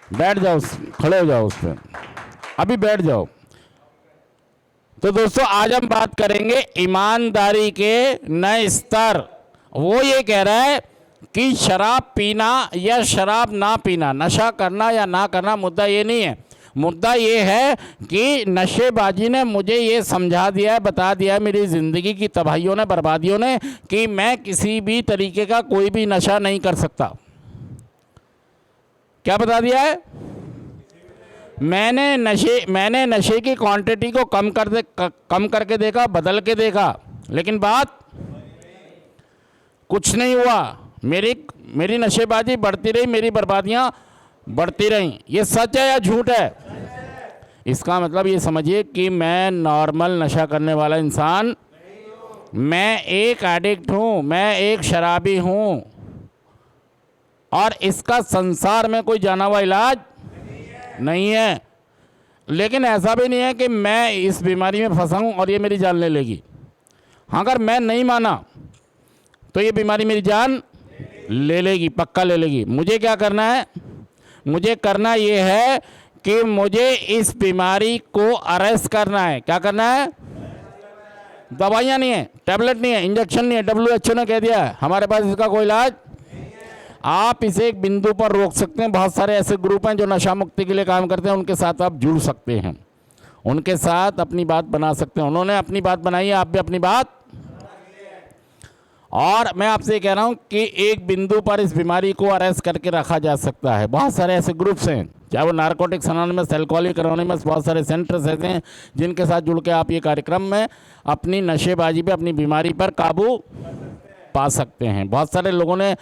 बैठ जाओ, खड़े हो जाओ उस पर, अभी बैठ जाओ। तो दोस्तों आज हम बात करेंगे ईमानदारी के नए स्तर। वो ये कह रहा है कि शराब पीना या शराब ना पीना, नशा करना या ना करना मुद्दा ये नहीं है। मुद्दा ये है कि नशेबाजी ने मुझे ये समझा दिया है, बता दिया है, मेरी ज़िंदगी की तबाहियों ने, बर्बादियों ने, कि मैं किसी भी तरीके का कोई भी नशा नहीं कर सकता। क्या बता दिया है? मैंने नशे की क्वांटिटी को कम करके देखा, बदल के देखा, लेकिन बात कुछ नहीं हुआ। मेरी नशेबाजी बढ़ती रही, मेरी बर्बादियां बढ़ती रहीं। ये सच है या झूठ है? इसका मतलब ये समझिए कि मैं नॉर्मल नशा करने वाला इंसान, मैं एक एडिक्ट हूं, मैं एक शराबी हूं, और इसका संसार में कोई जाना हुआ इलाज नहीं है। लेकिन ऐसा भी नहीं है कि मैं इस बीमारी में फंसा हूं और ये मेरी जान ले लेगी। हाँ, अगर मैं नहीं माना तो ये बीमारी मेरी जान ले लेगी, पक्का ले लेगी। मुझे क्या करना है? मुझे करना ये है कि मुझे इस बीमारी को अरेस्ट करना है। क्या करना है? दवाइयाँ नहीं है, टैबलेट नहीं है, इंजेक्शन नहीं है। WHO ने कह दिया है हमारे पास इसका कोई इलाज। आप इसे एक बिंदु पर रोक सकते हैं। बहुत सारे ऐसे ग्रुप हैं जो नशा मुक्ति के लिए काम करते हैं, उनके साथ आप जुड़ सकते हैं, उनके साथ अपनी बात बना सकते हैं। उन्होंने अपनी बात बनाई है, आप भी अपनी बात। और मैं आपसे कह रहा हूं कि एक बिंदु पर इस बीमारी को अरेस्ट करके रखा जा सकता है। बहुत सारे ऐसे ग्रुप्स हैं, चाहे वो नारकोटिक्स अनोनिमस, अल्कोहलिक अनोनिमस, बहुत सारे सेंटर्स ऐसे हैं जिनके साथ जुड़ के आप ये कार्यक्रम में अपनी नशेबाजी पे, अपनी बीमारी पर काबू पा सकते हैं। बहुत सारे लोगों ने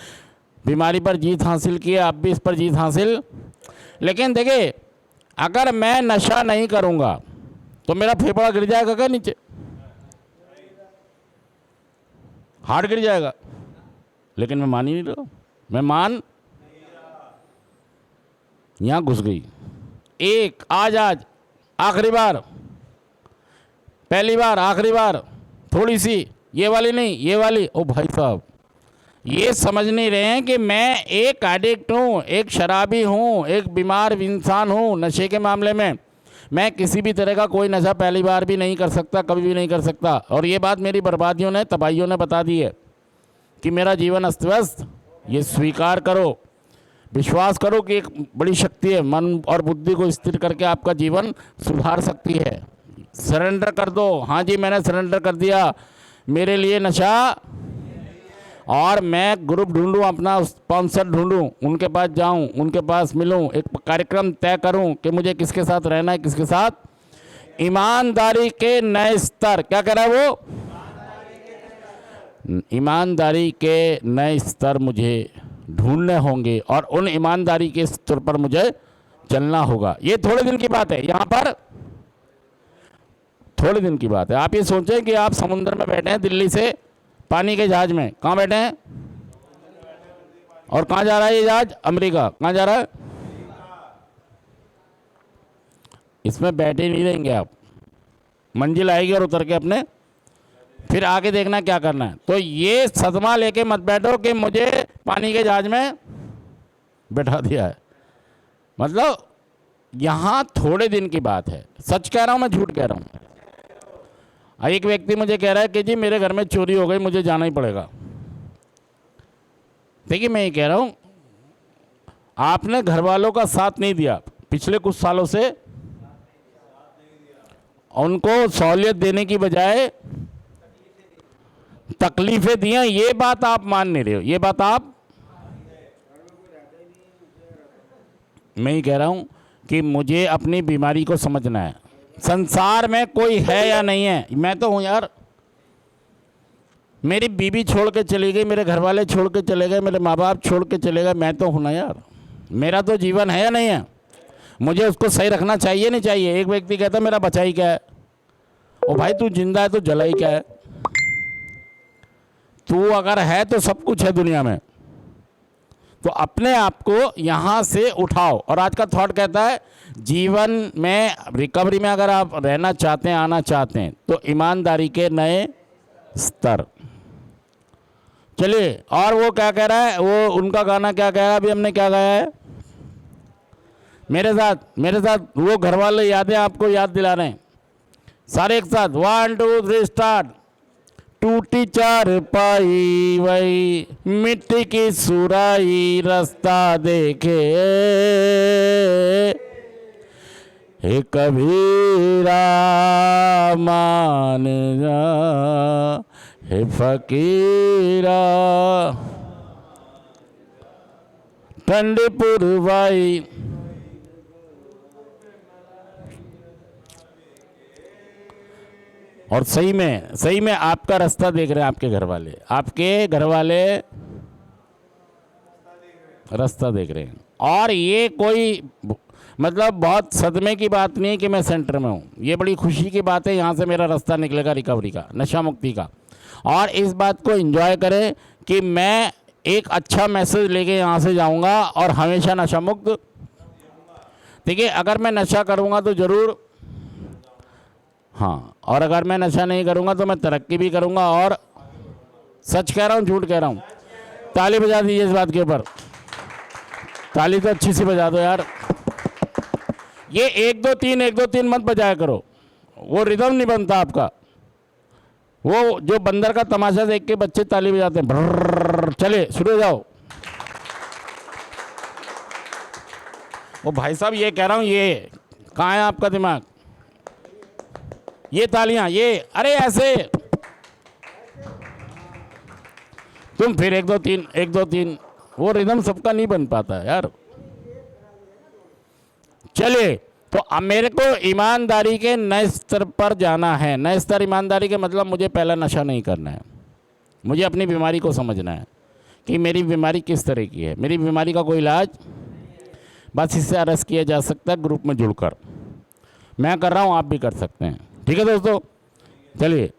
बीमारी पर जीत हासिल की है, आप भी इस पर जीत हासिल। लेकिन देखिए, अगर मैं नशा नहीं करूँगा तो मेरा फेफड़ा गिर जाएगा क्या नीचे? हार्ट गिर जाएगा। लेकिन मैं मान ही नहीं रहा, मैं मान यहां घुस गई। एक आज आखिरी बार, पहली बार, आखिरी बार, थोड़ी सी, ये वाली नहीं, ये वाली। ओ भाई साहब, ये समझ नहीं रहे हैं कि मैं एक एडिक्ट हूं, एक शराबी हूं, एक बीमार इंसान हूं। नशे के मामले में मैं किसी भी तरह का कोई नशा पहली बार भी नहीं कर सकता, कभी भी नहीं कर सकता। और ये बात मेरी बर्बादियों ने, तबाहियों ने बता दी है कि मेरा जीवन अस्त व्यस्त। ये स्वीकार करो, विश्वास करो कि एक बड़ी शक्ति है, मन और बुद्धि को स्थिर करके आपका जीवन सुधार सकती है। सरेंडर कर दो। हाँ जी, मैंने सरेंडर कर दिया। मेरे लिए नशा, और मैं ग्रुप ढूंढूं, अपना स्पॉन्सर ढूंढूं, उनके पास जाऊं, उनके पास मिलूं, एक कार्यक्रम तय करूं कि मुझे किसके साथ रहना है, किसके साथ। ईमानदारी के नए स्तर। क्या कह रहा है वो? ईमानदारी के नए स्तर मुझे ढूंढने होंगे और उन ईमानदारी के स्तर पर मुझे चलना होगा। ये थोड़े दिन की बात है, यहां पर थोड़े दिन की बात है। आप ये सोचें कि आप समुद्र में बैठे हैं, दिल्ली से पानी के जहाज में। कहाँ बैठे हैं और कहाँ जा रहा है ये जहाज? अमेरिका। कहाँ जा रहा है? इसमें बैठे नहीं रहेंगे आप, मंजिल आएगी और उतर के अपने फिर आगे देखना क्या करना है। तो ये सदमा लेके मत बैठो कि मुझे पानी के जहाज में बैठा दिया है। मतलब यहाँ थोड़े दिन की बात है। सच कह रहा हूँ, मैं झूठ कह रहा हूँ? एक व्यक्ति मुझे कह रहा है कि जी मेरे घर में चोरी हो गई, मुझे जाना ही पड़ेगा। देखिए, मैं ये कह रहा हूँ, आपने घर वालों का साथ नहीं दिया पिछले कुछ सालों से, उनको सहूलियत देने की बजाय तकलीफें दी हैं। ये बात आप मान नहीं रहे हो, ये बात आप। मैं ही कह रहा हूँ कि मुझे अपनी बीमारी को समझना है। संसार में कोई है या नहीं है? मैं तो हूं यार। मेरी बीवी छोड़ के चली गई, मेरे घर वाले छोड़ के चले गए, मेरे माँ बाप छोड़ के चले गए, मैं तो हूं ना यार। मेरा तो जीवन है या नहीं है? मुझे उसको सही रखना चाहिए नहीं चाहिए? एक व्यक्ति कहता मेरा बचा ही क्या है। ओ भाई, तू जिंदा है तो जला ही क्या है? तू अगर है तो सब कुछ है दुनिया में। तो अपने आप को यहाँ से उठाओ। और आज का थॉट कहता है जीवन में रिकवरी में अगर आप रहना चाहते हैं, आना चाहते हैं, तो ईमानदारी के नए स्तर। चलिए, और वो क्या कह रहा है, वो उनका गाना क्या कह रहा है, अभी हमने क्या गाया है? मेरे साथ वो घर वाले यादें आपको याद दिला रहे हैं। सारे एक साथ 1 2 3 स्टार्ट। टूटी चारपाई वही मिट्टी की सुराई रास्ता देखे हे कबीरा मान जा हे फकीरा ठंडी पुरवाई। और सही में आपका रास्ता देख रहे हैं आपके घर वाले, रास्ता देख रहे हैं। और ये कोई मतलब बहुत सदमे की बात नहीं है कि मैं सेंटर में हूँ, ये बड़ी खुशी की बात है। यहाँ से मेरा रास्ता निकलेगा रिकवरी का, नशा मुक्ति का। और इस बात को एंजॉय करें कि मैं एक अच्छा मैसेज लेके यहाँ से जाऊँगा और हमेशा नशा मुक्त। देखिए, अगर मैं नशा करूँगा तो ज़रूर, हाँ, और अगर मैं नशा नहीं करूँगा तो मैं तरक्की भी करूँगा। और सच कह रहा हूँ झूठ कह रहा हूँ? ताली बजा दीजिए इस बात के ऊपर, ताली तो अच्छी सी बजा दो यार। ये 1 2 3 1 2 3 मत बजाया करो, वो रिदम नहीं बनता आपका। वो जो बंदर का तमाशा देख के बच्चे ताली बजाते हैं, भर्र, चले शुरू हो जाओ। वो भाई साहब ये कह रहा हूँ, ये कहाँ है आपका दिमाग? ये तालियां, ये अरे ऐसे तुम फिर 1 2 3 1 2 3, वो रिदम सबका नहीं बन पाता है यार। चलिए, तो अब मेरे को ईमानदारी के नए स्तर पर जाना है। नए स्तर ईमानदारी के मतलब मुझे पहला नशा नहीं करना है, मुझे अपनी बीमारी को समझना है कि मेरी बीमारी किस तरह की है। मेरी बीमारी का कोई इलाज बस इससे अरेस्ट किया जा सकता है ग्रुप में जुड़कर। मैं कर रहा हूँ, आप भी कर सकते हैं। ठीक है दोस्तों, चलिए।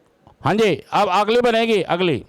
हाँ जी, अब अगली बनेगी, अगली